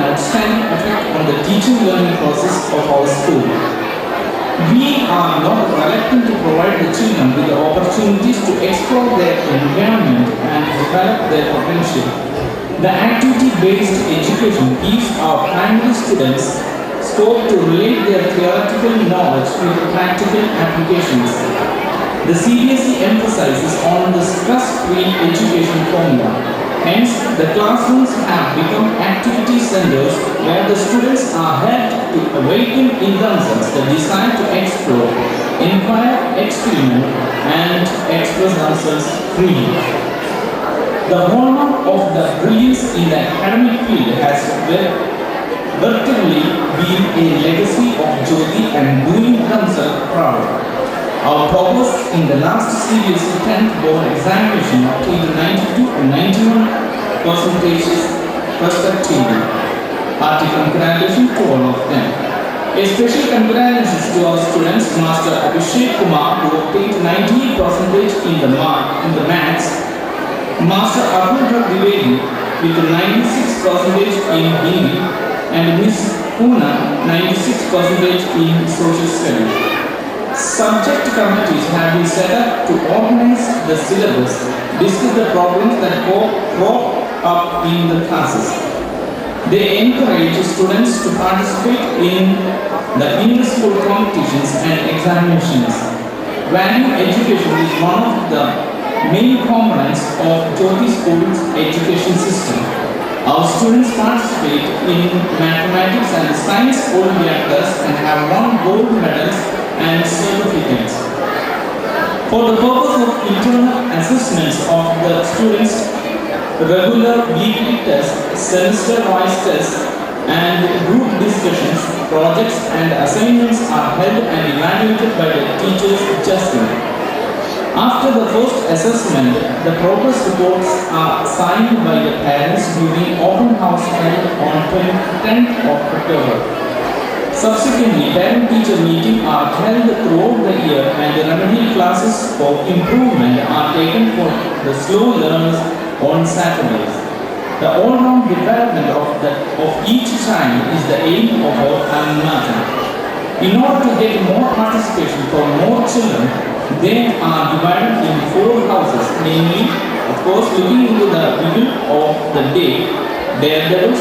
outstanding effect on the teaching learning process of our school. We are not reluctant to provide the children with the opportunities to explore their environment and develop their potential. The activity-based education gives our primary students scope to relate their theoretical knowledge with practical applications. The CBSE emphasizes on the stress-free education formula. Hence, the classrooms have become activity centers where the students are helped to awaken in themselves the desire to explore, inquire, experiment, and express themselves freely. The hallmark of the brilliance in the academic field has vertically been a legacy of Jyoti and doing themselves proud. Our progress in the last CBSE 10th board examination obtained 92 and 91 percentages respectively. Hearty congratulations to all of them. A special congratulations to our students, Master Abhishek Kumar, who obtained 98% in the maths, Master Abdul Dwivedi with 96% in Hindi, and Miss Puna 96% in social studies. Subject committees have been set up to organize the syllabus, discuss the problems that crop up in the classes. They encourage students to participate in the inter-school competitions and examinations. Value education is one of the main components of Jyoti School's education system. Our students participate in mathematics and science Olympiads and have won gold medals and certificates. For the purpose of internal assessments of the students, regular weekly tests, semester-wise tests, and group discussions, projects, and assignments are held and evaluated by the teachers justly. After the first assessment, the progress reports are signed by the parents during open house held on 10th of October. Subsequently, parent-teacher meetings are held throughout the year and the remedial classes for improvement are taken for the slow learners on Saturdays. The all-round development of each child is the aim of our alma mater. In order to get more participation for more children, they are divided in 4 houses, namely, of course, looking into the middle of the day, daredevils,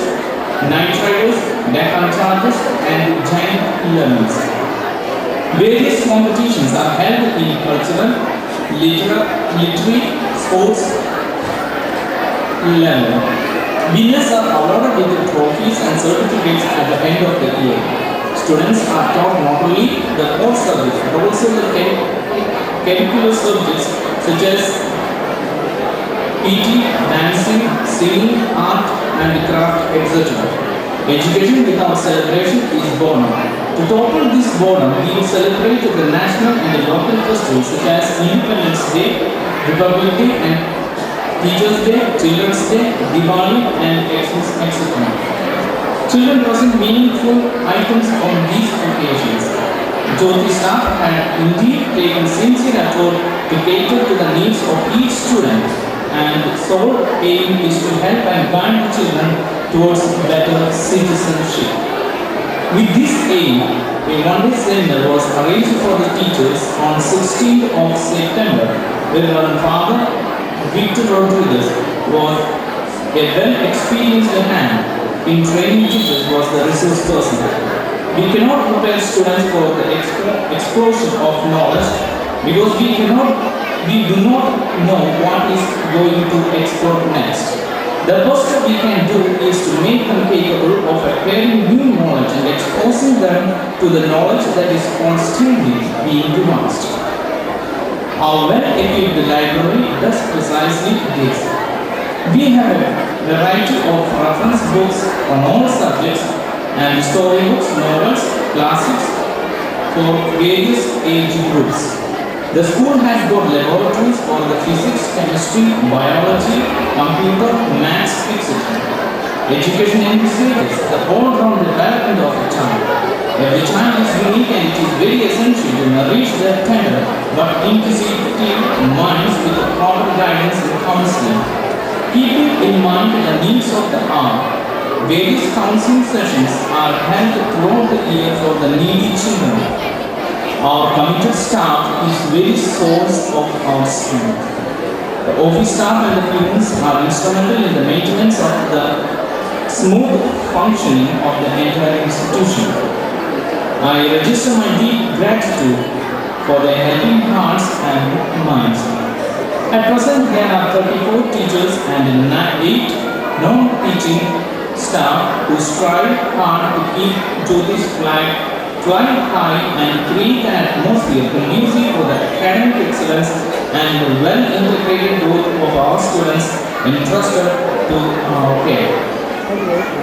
night riders, Deccan chargers, and giant learners. Various competitions are held in cultural, literary, sports level. Winners are awarded with trophies and certificates at the end of the year. Students are taught not only the core subjects but also the curricular subjects such as PT, dancing, singing, art and craft, etc. Education without celebration is boredom. To topple this boredom, we celebrate the national and the local festivals such as Independence Day, Republic Day and Teachers Day, Children's Day, Diwali and etc. Children present meaningful items on these occasions. Jyoti staff had indeed taken sincere effort to cater to the needs of each student, and sole aim is to help and guide the children towards better citizenship. With this aim, a one-day seminar was arranged for the teachers on 16th of September, where our father, Victor Rodriguez, was a well-experienced hand in training teachers, was the resource person. We cannot prepare students for the explosion of knowledge because we do not know what is going to explode next. The first step we can do is to make them capable of acquiring new knowledge and exposing them to the knowledge that is constantly being devised. Our well-equipped library does precisely this. We have a variety of reference books on all subjects and storybooks, novels, classics for various age groups. The school has got laboratories for the physics, chemistry, biology, computer, maths, etc. Education envisages the all-round development of a child. Every child is unique and it is very essential to nourish their tender but inquisitive minds with the proper guidance and counseling. Keeping in mind the needs of the hour, Various counseling sessions are held throughout the year for the needy children. Our committed staff is very source of our strength. The office staff and the students are instrumental in the maintenance of the smooth functioning of the entire institution. I register my deep gratitude for their helping hearts and minds. At present, there are 34 teachers and 8 non-teaching staff who strive hard to keep Jyoti's flag flying high and create an atmosphere conducive for the academic excellence and the well-integrated growth of our students entrusted to our care.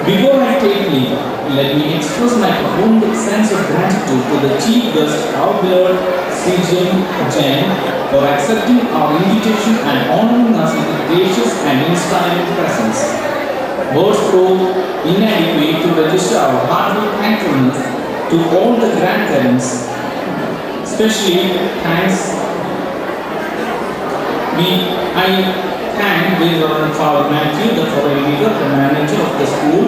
Before I take leave, let me express my profound sense of gratitude to the Chief Guest, our beloved CJM Jain, for accepting our invitation and honoring us with a gracious and inspiring presence. Words prove inadequate to register our heartfelt thankfulness to all the grandparents. Especially thanks I thank the Reverend Father Matthew, the foreign leader, the manager of the school,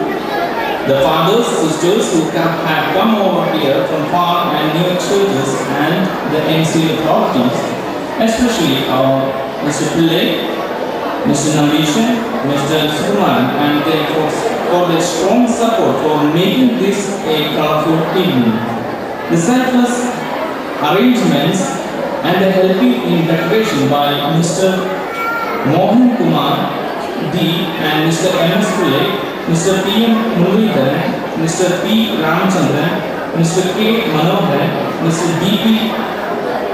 the fathers, sisters who have come over here from far and near churches and the NC authorities, especially our Mr. Pillai, Mr. Navishan, Mr. Sukumaran, and for their strong support for making this a colorful evening. The selfless arrangements and the helping in decoration by Mr. Mohan Kumar D and Mr. M.S. Pillai, Mr. P.M. Muralidharan, Mr. P. Ramachandran, Mr. K. Manohar, Mr. D.P.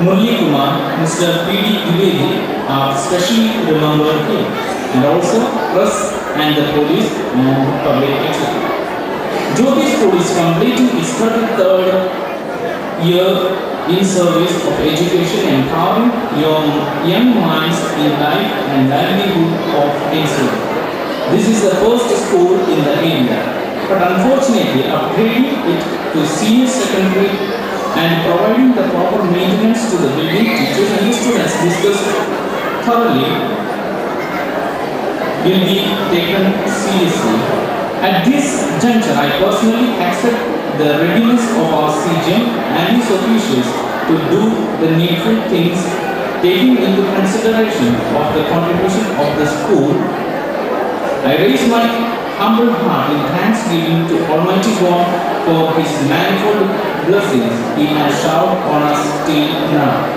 Murli Kumar, Mr. P.D. Dwivedi are specially remembered here, and also press and the police and public executive. Jyoti School is completing its 33rd year in service of education, empowering young minds in life and livelihood of Insular. This is the first school in the area, but unfortunately upgrading it to senior secondary and providing the proper maintenance to the building, teachers and the students discussed thoroughly will be taken seriously. At this juncture, I personally accept the readiness of our CJM and his officials to do the needful things, taking into consideration of the contribution of the school. I raise my humble heart in thanksgiving to Almighty God for His manifold blessings He has showered on us till now.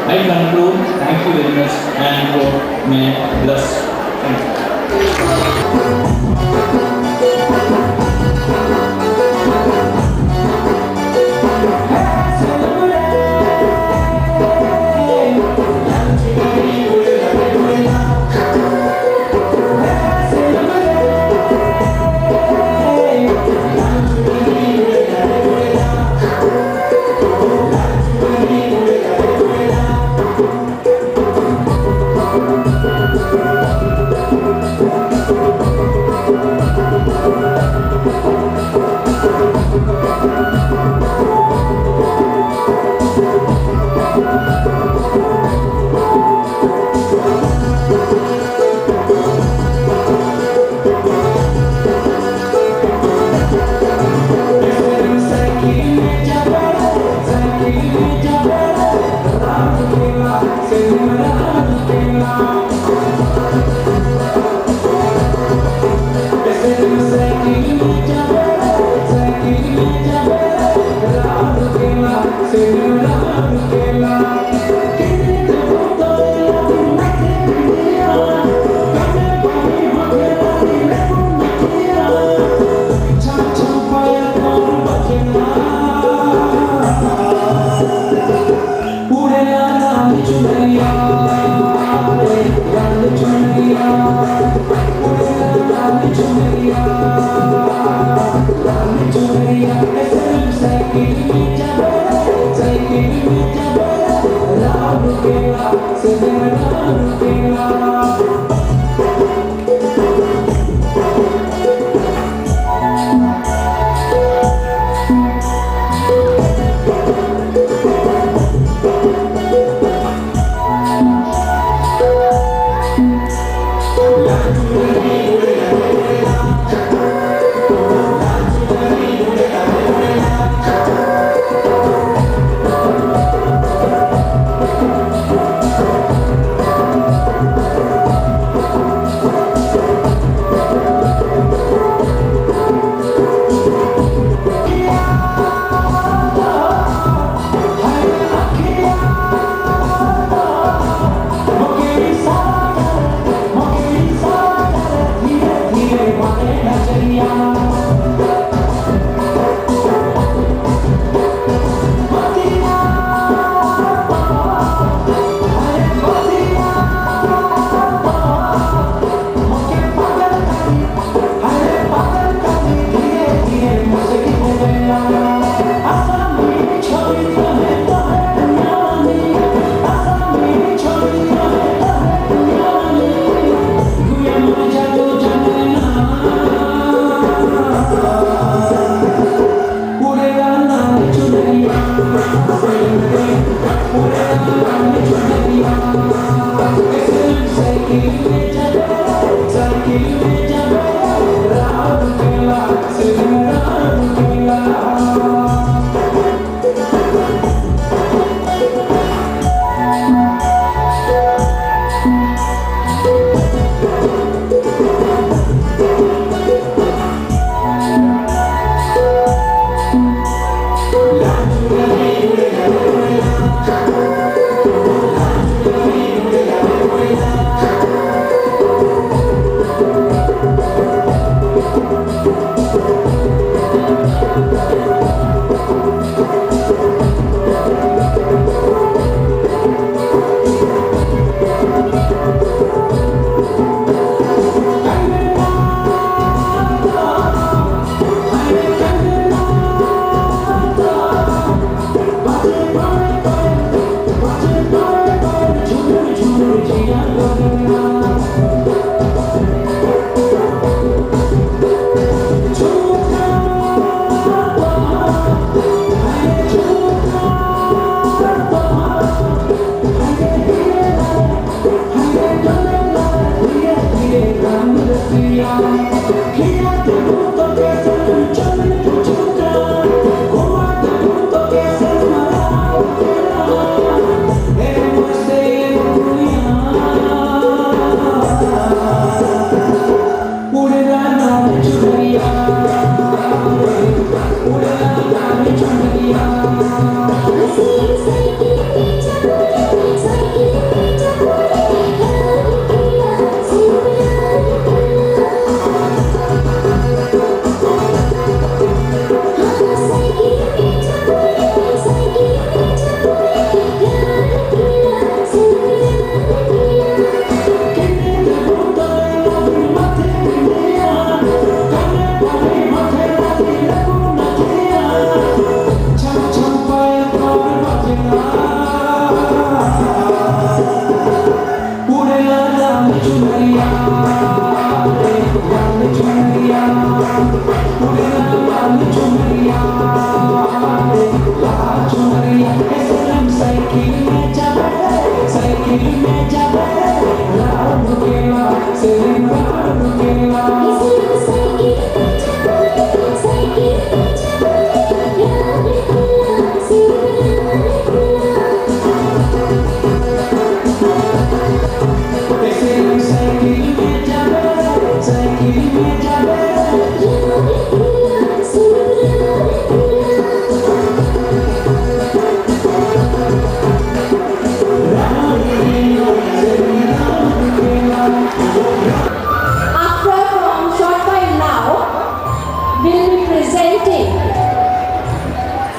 I conclude. Thank you very much, and God may bless. Thank you. Thank you.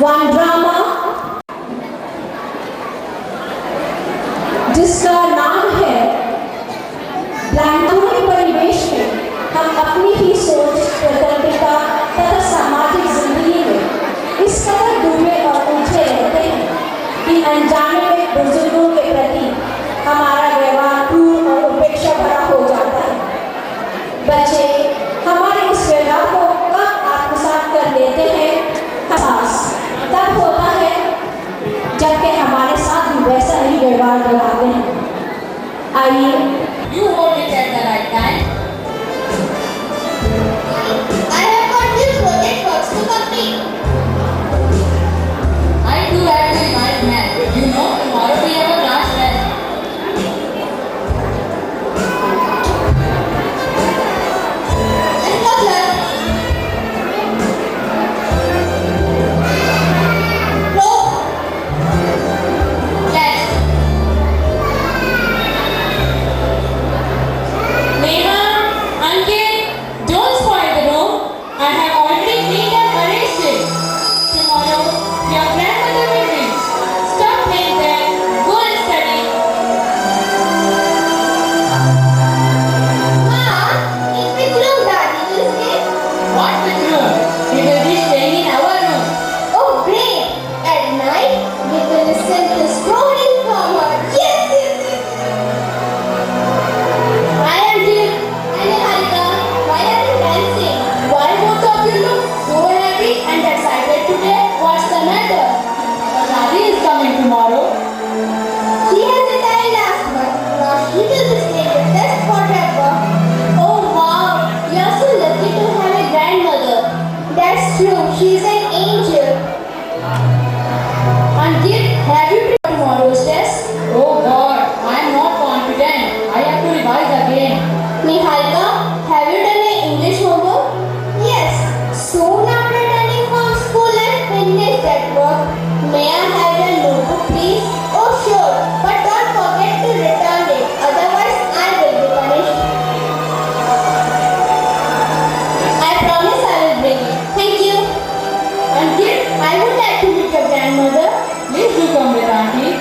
one drama जिसका नाम है blank परिवेश में हम अपनी ही सोच प्रकृतिका तथा सामाजिक जिंदगी में इस कदर डूबे और उलझे रहते हैं कि अनजाने में बुजुर्गों के प्रति हमारा व्यवहार क्रूर और उपेक्षा भरा हो जाता है। बच्चे हमारे इस व्यवहार को कब आत्मसात कर लेते हैं तब होता है जबकि हमारे साथ भी वैसा ही व्यवहार दिखाते हैं। आइए You hold it at the right time. I have got few project works to complete. I do have to remind math. You know, tomorrow we have a class test. And what's that? No. Test. Neha, Ankit, don't spoil the room. I have already cleaned and arranged it. Tomorrow, your grandmother will reach. Stop playing there. Go and study. Ma, if we room, Daddy will stay. What with room? We will be staying in our room. Oh, great. At night, we will listen to stories from her. Yes, yes, yes. I am here. And Niharika, why are you dancing? Why both of you look so happy and excited today? What's the matter? Radhi is coming tomorrow. She has retired last month. Now she will be staying with us forever. Oh wow, you are so lucky to have a grandmother. That's true. She's an angel. Ankit, have you prepared tomorrow's test? Oh God, I am not confident. I have to revise again. Niharika, have you done your English homework? Yes. Soon after returning from school and finish that work, may I have your notebook, please? Oh sure, but don't forget to return it. Otherwise, I will be punished. I promise I will bring it. Thank you. Ankit, I would like to meet your grandmother. Please do come with auntie.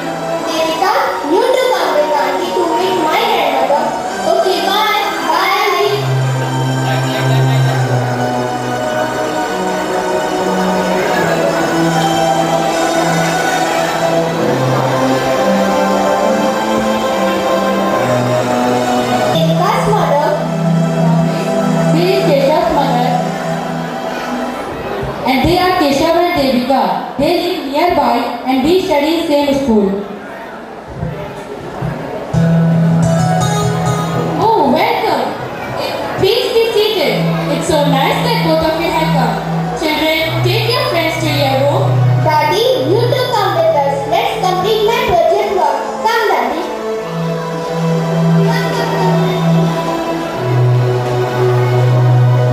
Devika, you do come with auntie to meet my grandmother. Okay, bye. Bye, auntie. Devika's mother. She is Keshav's mother. And they are Keshav and Devika. They live nearby and we study in same school. Oh, welcome. Please be seated. It's so nice that both of you have come. Children, take your friends to your room. Daddy, you too come with us. Let's complete my project work. Come, Daddy.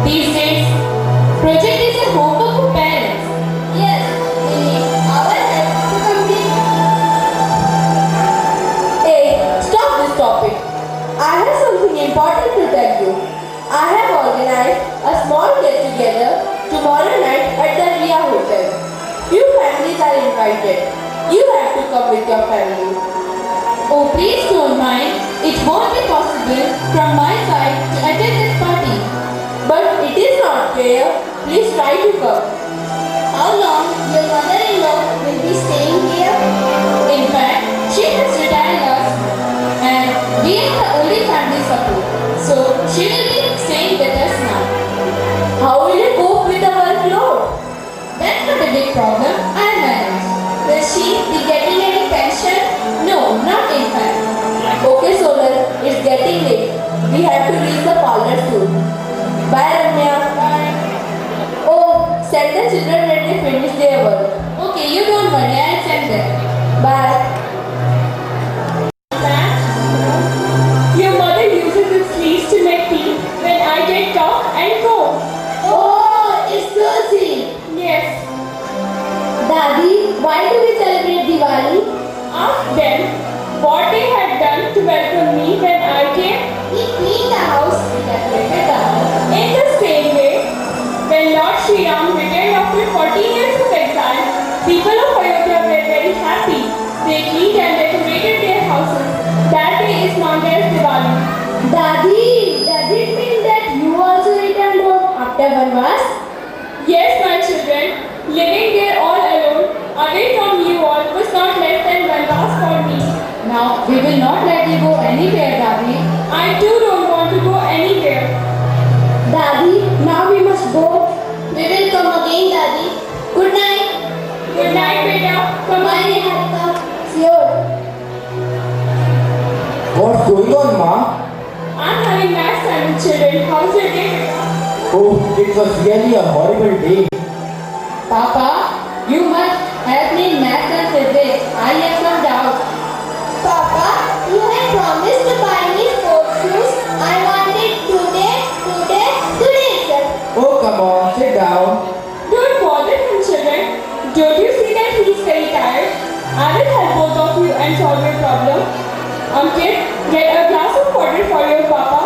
These days, project is a homework for parents. Yes, we need our help to complete. Hey, stop this topic. I have something important to tell you. I have organized a small get-together tomorrow night at the Ria Hotel. Few families are invited. You have to come with your family. Oh, please don't mind. It won't be possible from my side to attend this party. But it is not fair. Please try to come. How long your mother-in-law will be staying here? In fact, she has retired last and we are the only family support. So she will be staying with us now. How will you cope with Send the children when they finish their work. Okay, you don't worry, I'll send them. Bye. Your mother uses its leaves to make tea when I get cough and cold. Oh, it's Tulsi. Yes, Daddy, why do we celebrate Diwali? ask them what they had done to welcome me when I came. We clean the house, we decorated the house. In the same way, when Lord Sri Ram returned after 14 years of exile, people of Ayodhya were very happy. They cleaned and decorated their houses. That day is known as Diwali. Daddy, does it mean that you also returned home after Vanvas? Yes, my children, living there all alone, away from you all, was not less than one loss for me. Now, we will not let you go anywhere, Daddy. I too don't want to go anywhere. Daddy, now we must go. We will come again, Daddy. Good night. Good night, beta. Come Bye, on. Niharika. See you. What's going on, Ma? I'm having math time, children. How's your day? Oh, it was really a horrible day. Papa, you must help me in math and physics. I have some doubts. Papa, you had promised to buy me sports shoes. I want it today itself. Oh, come on, sit down. Don't bother him, children. Don't you see that he's very tired? I will help both of you and solve your problem. Kid, get a glass of water for your papa.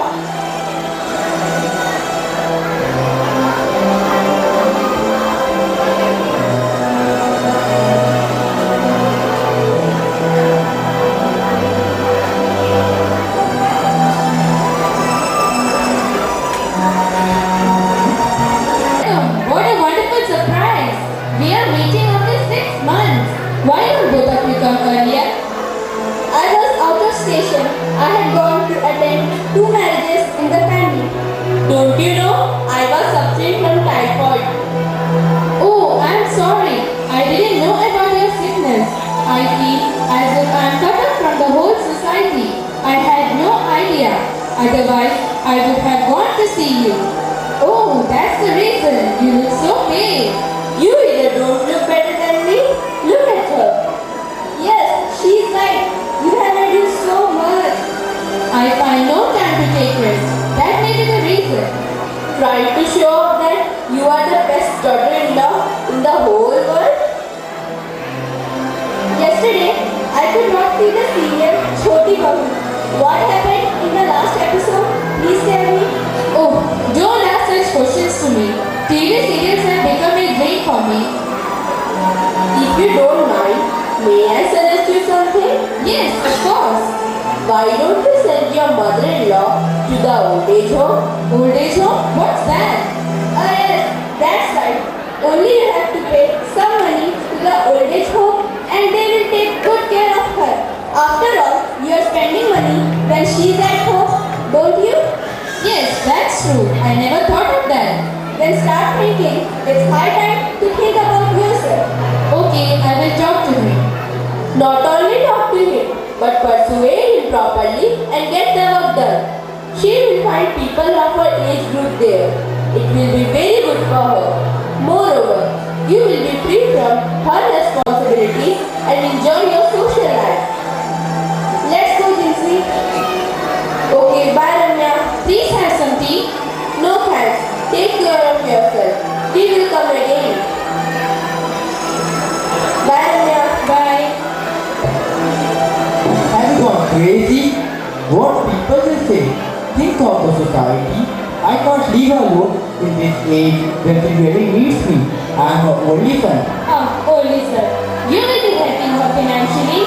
What a wonderful surprise! We are meeting after 6 months. Why don't both of you come earlier? I was out of station. I had gone to attend 2 marriages in the family. Don't you know? I was suffering from typhoid. Oh, I'm sorry. I didn't know about your sickness. I feel as if I'm cut off from the whole society. I had no idea. Otherwise, I would have gone to see you. Oh, that's the reason. You look so pale. You either don't look better than me. Look at her. Yes, she's right. You have reduced so much. I find no time to take rest. That may be the reason. Trying to show off that you are the best daughter-in-law in the whole world. Yesterday, I could not see the serial Choti Bahu. What happened in the last episode? Please tell me. Oh, don't ask such questions to me. TV serials have become a dream for me. If you don't mind, may I suggest you something? Yes, of course. Why don't you send your mother-in-law to the old age home? Old age home? What's that? Yes, that's right. Only you have to pay some money to the old age home and they will take good care of her. After all, you are spending money when she's at home, don't you? Yes, that's true. I never thought of that. Then start thinking. It's high time to think about yourself. Okay, I will talk to him. Not only talk to him, but persuade him properly and get the work done. She will find people of her age group there. It will be very good for her. Moreover, you will be free from her responsibilities and enjoy your social life. Let's go, Jinsi. Okay, bye, Ramya. Please have some tea. No thanks. Take care of yourself. We will come again. Bye, Ramya. Bye. Have you gone crazy? What people will say? Think of the society. I can't leave her alone in this age when she really needs me. I am her only son. Only sir. You will be helping her financially.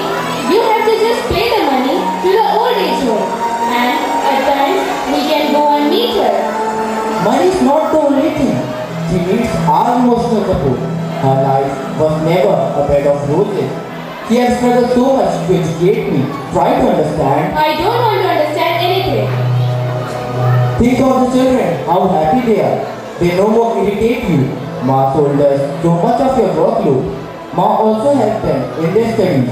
You have to just pay the money to the old age home. And at times, we can go and meet her. Money is not the only thing. She needs our emotional support. Her life was never a bed of roses. She has struggled so much to educate me. Try to understand. I don't want to understand anything. Think of the children, how happy they are. They no more irritate you. Ma told us so much of your workload. Ma also helped them in their studies.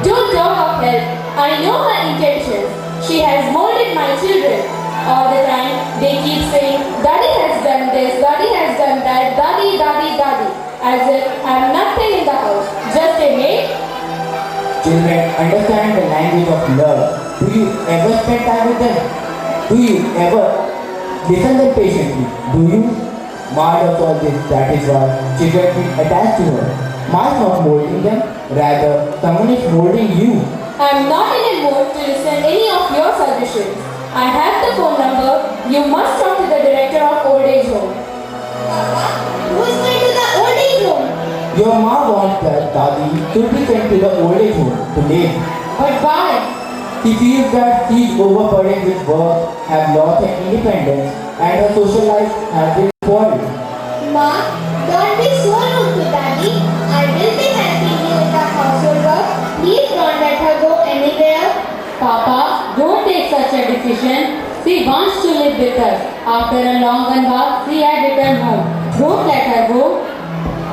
Don't talk of help. I know her intentions. She has molded my children. All the time, they keep saying, Daddy has done this, Daddy has done that, Daddy, Daddy, Daddy. As if I'm nothing in the house, just a maid. Children understand the language of love. Do you ever spend time with them? Do you ever listen them patiently? Do you? Ma does all this, that is why children feel attached to her. Ma is not molding them, rather someone is molding you. I'm not in a mood to listen any of your suggestions. I have the phone number. You must talk to the director of old age home. Who is going to the old age home? Your ma wants that Dadi should be sent to the old age home to live. But why? She feels that she is overburdened with work, have lost her independence, and her social life has been spoiled. Ma, don't be so rude to Daddy. I will be helping you in the household work. Please don't let her go anywhere. Papa, don't take such a decision. She wants to live with us. After a long walk, she had returned home. Don't let her go.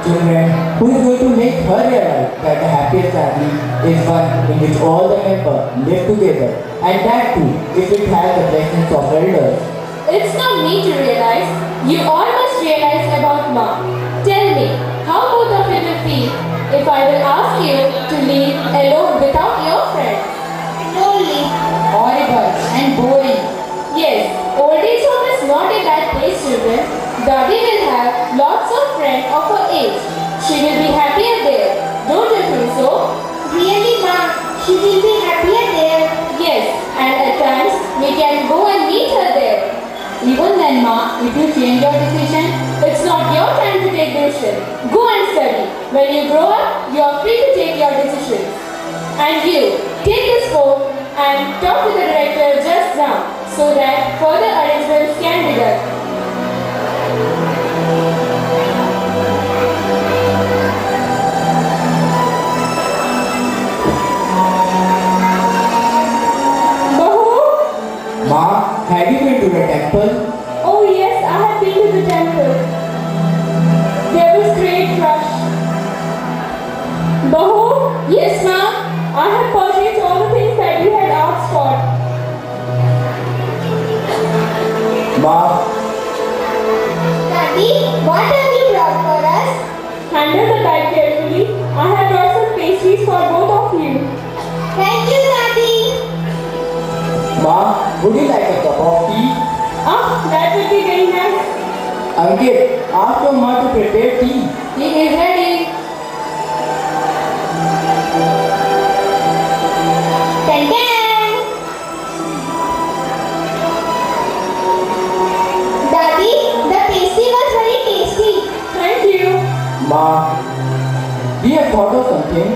Children, who is going to make her realize that the happiest family is one in which all the members live together, and that too if it has the blessings of elders. It's not me to realize. You all must realize about Mom. Tell me, how both of you will feel if I will ask you to leave alone without your friends? Lonely. Horrible and boring. Yes, old age home is not a bad place, children. Daddy will have lots of friends of her age. She will be happier there. Don't you think so? Really, Ma? She will be happier there. Yes, and at times we can go and meet her there. Even then, Ma, if you change your decision, it's not your time to take decision. Go and study. When you grow up, you are free to take your decisions. And you, take this phone and talk to the director just now so that further arrangements can be done. Ma, have you been to the temple? Oh yes, I have been to the temple. There was great rush. Bahu, Yes, Ma. I have purchased all the things that you had asked for. Ma, Daddy, what have you brought for us? Handle the bag carefully. I have brought some pastries for both of you. Thank you, Daddy. Ma, would you like a cup of tea? Ah, that would be very nice. Ankit, ask your ma to prepare tea. He is ready. Tan-tan. Daddy, the pastry was very tasty. Thank you. Ma, we have thought of something.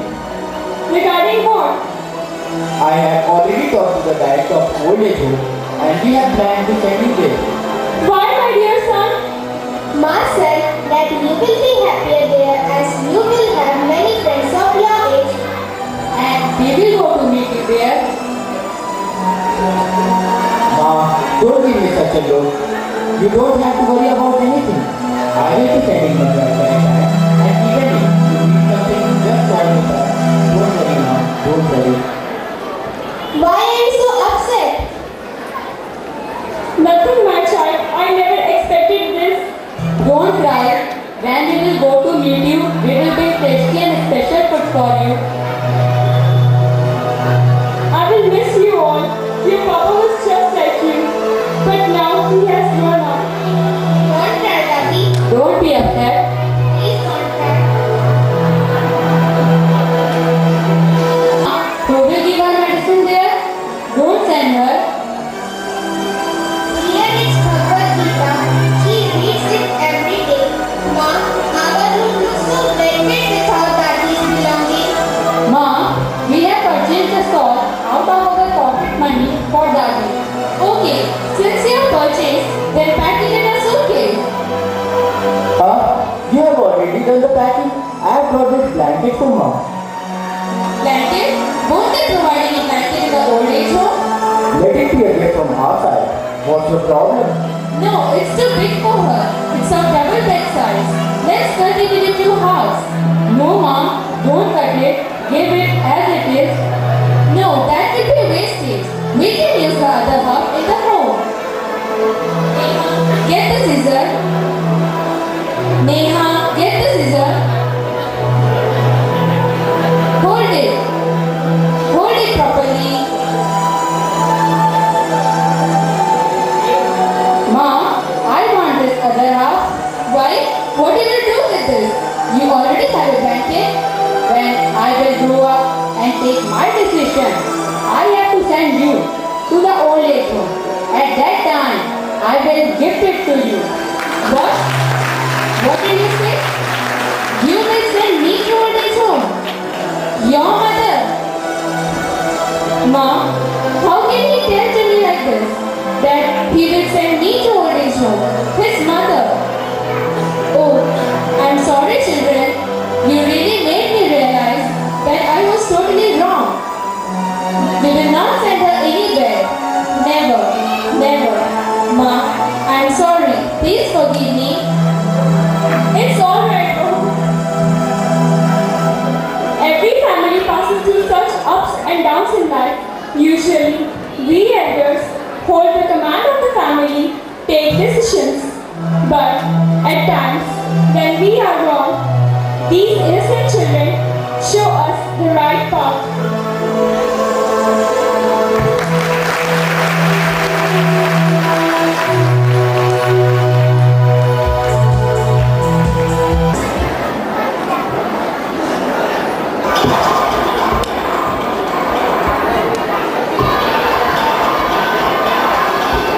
Regarding what? I have already talked to the director of old age home, and we have planned to send you there. Why, my dear son? Ma said that you will be happier there as you will have many friends of your age. And we will go to meet you there. Ma, don't give me such a look. You don't have to worry about anything. I will be sending them right anytime. And even if you need something, just call me back. Don't worry, Ma. Don't worry. Why are you so upset? Nothing, my child. I never expected this. Don't cry. When we will go to meet you, we will bring tasty and special food for you. I will miss you all. Your papa was just like you. But now he has grown up. Don't cry, Daddy. Don't be upset. Please don't cry. Who will give her medicine there? Don't send her. Here is Bhagavad Gita. She reads it every day. Ma, our room looks so splendid without Daddy's belongings. Mom, we have purchased the salt out of our pocket money for Daddy. Okay, since you have purchased, then pack it in a suitcase. You have already done the packing. I have brought this blanket for Ma. Blanket? Won't they providing a blanket in the old age home? Let it be a gift from our side. What's the problem? No, it's too big for her. It's of double bed size. Let's cut it into two halves. No, Mom, don't cut it. Give it as it is. No, that will be wastage. We can use the other half in the home. Get the scissor. Neha, get the scissor. Hold it. Hold it properly. Mom, I want this other half. Why? What will you do with this? You already have a blanket. When I will grow up and take my decision, I have to send you to the old age home. At that time, I will gift it to you. What? What did you say? You will send me to old age home? Your mother? Mom, how can he tell to me like this? That he will send me to old age home? His mother? Oh, I'm sorry children. You really made me realize that I was totally wrong. We will not send her anywhere. Never, never. Ma, I'm sorry. Please forgive me. It's alright. Every family passes through such ups and downs in life. Usually, we elders hold the command of the family, take decisions. But at times, when we are wrong, these innocent children show us the right path.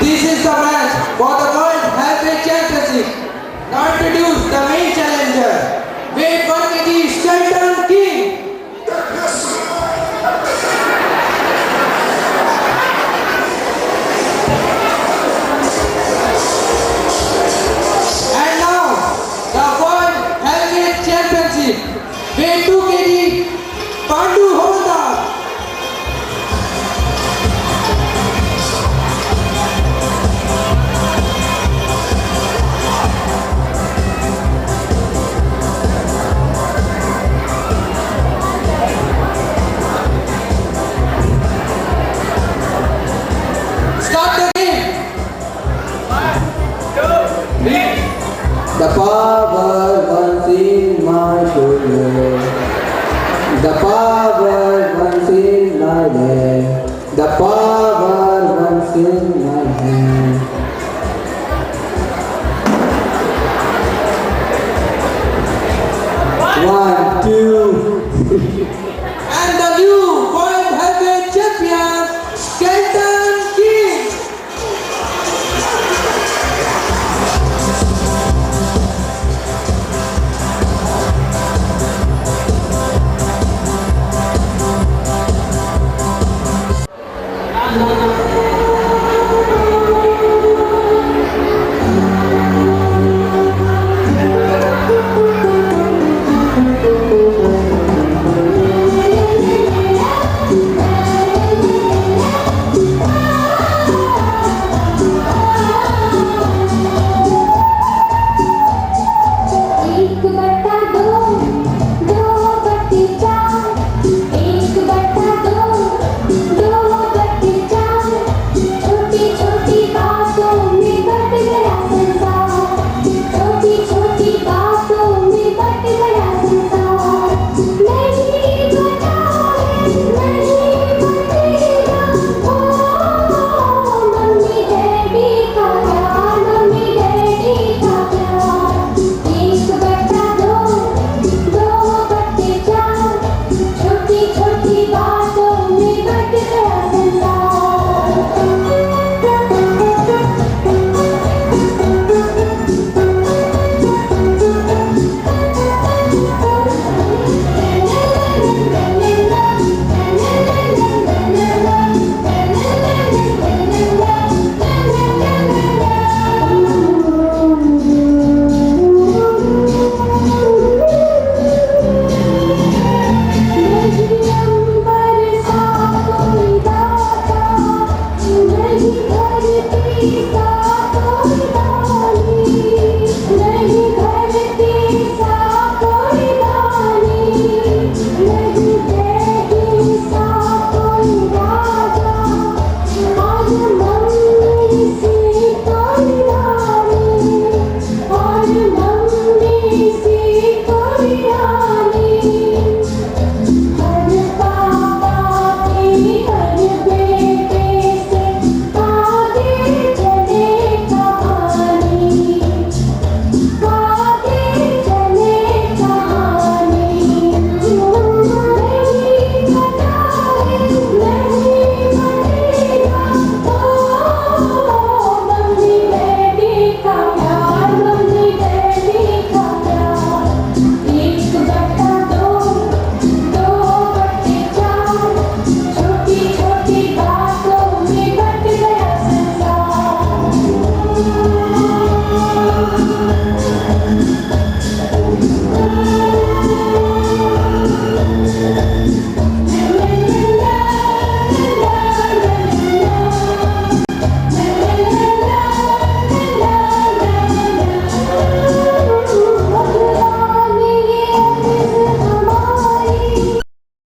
This is the match for the World Heavyweight Championship. Now introduce the main challenger, weight 1 kg Stanton King. And now the World Heavyweight Championship, weight 2 kg Pandu Havaldar. Start the game. The power